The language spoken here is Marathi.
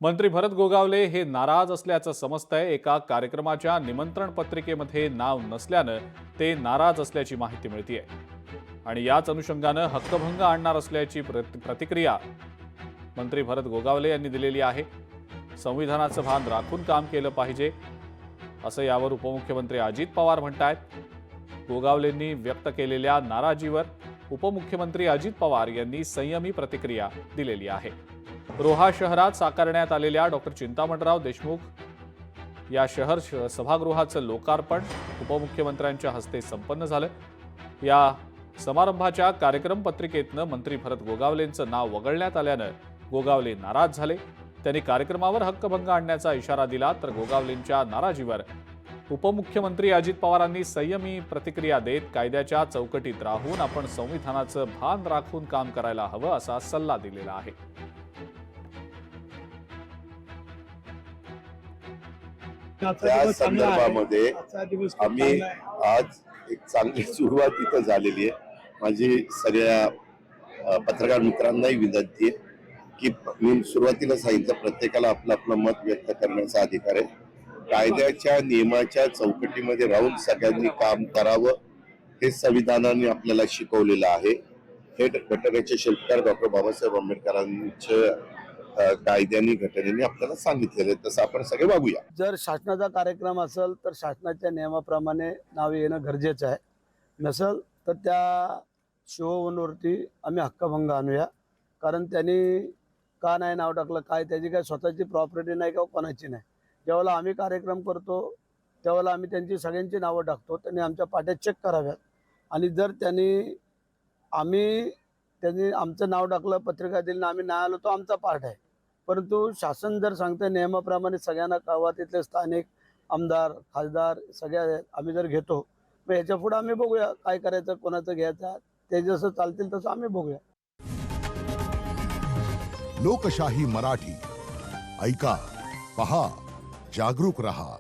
मंत्री भरत गोगावले हे नाराज असल्याचं समजतंय। एका कार्यक्रमाच्या निमंत्रण पत्रिकेमध्ये नाव नसल्यानं ते नाराज असल्याची माहिती मिळतेय आणि याच अनुषंगानं हक्कभंग आणणार असल्याची प्रतिक्रिया मंत्री भरत गोगावले यांनी दिलेली आहे। संविधानाचं भान राखून काम केलं पाहिजे असं यावर उपमुख्यमंत्री अजित पवार म्हणतायत। गोगावलेंनी व्यक्त केलेल्या नाराजीवर उपमुख्यमंत्री अजित पवार यांनी संयमी प्रतिक्रिया दिलेली आहे। रोहा शहरात साकारण्यात आलेल्या डॉक्टर चिंतामणराव देशमुख या शहर सभागृहाचं लोकार्पण उपमुख्यमंत्र्यांच्या हस्ते संपन्न झालं। या समारंभाच्या कार्यक्रम पत्रिकेतनं मंत्री भरत गोगावलेंचं नाव वगळण्यात आल्यानं गोगावले नाराज झाले। त्यांनी कार्यक्रमावर हक्कभंग आणण्याचा इशारा दिला, तर गोगावलेंच्या नाराजीवर उपमुख्यमंत्री अजित पवारांनी संयमी प्रतिक्रिया देत कायद्याच्या चौकटीत राहून आपण संविधानाचं भान राखून काम करायला हवं असा सल्ला दिलेला आहे। त्या संदर्भामध्ये आम्ही आज एक चांगली सुरुवात इथं झालेली आहे। माझी सगळ्या पत्रकार मित्रांनाही विनंती आहे की मी सुरुवातीला सांगितलं, प्रत्येकाला आपलं आपलं मत व्यक्त करण्याचा अधिकार आहे। कायद्याच्या नियमाच्या चौकटीमध्ये राहून सगळ्यांनी काम करावं हे संविधानाने आपल्याला शिकवलेलं आहे। हे घटनेचे शिल्पकार डॉक्टर बाबासाहेब आंबेडकरांच्या कायद्याने घटनेने आपल्याला सांगितलेलं आहे, तसं आपण सगळे वागूया। जर शासनाचा कार्यक्रम असेल तर शासनाच्या नियमाप्रमाणे नाव येणं गरजेचं आहे, नसेल तर त्या शिवभवनावरती आम्ही हक्कभंग आणूया। कारण त्यांनी का नाही नाव टाकलं, काय त्याची काय स्वतःची प्रॉपर्टी नाही का कोणाची नाही। जेव्हा आम्ही कार्यक्रम करतो तेव्हा आम्ही त्यांची सगळ्यांची नावं टाकतो, त्यांनी आमच्या पाट्या चेक कराव्यात आणि जर त्यांनी आमचं नाव टाकलं, पत्रिका दिली, आम्ही नाही आलो, तो आमचा पार्ट आहे। परंतु शासन जर सांगते नियमाप्रमाणे सगळ्यांना कळवा, तिथले स्थानिक आमदार खासदार सगळ्या आम्ही जर घेतो, मग याच्या पुढे आम्ही बघूया काय करायचं, कोणाचं घ्यायचं, ते जसं चालतील तसं आम्ही बघूया। लोकशाही मराठी ऐका, पहा, जागरूक रहा।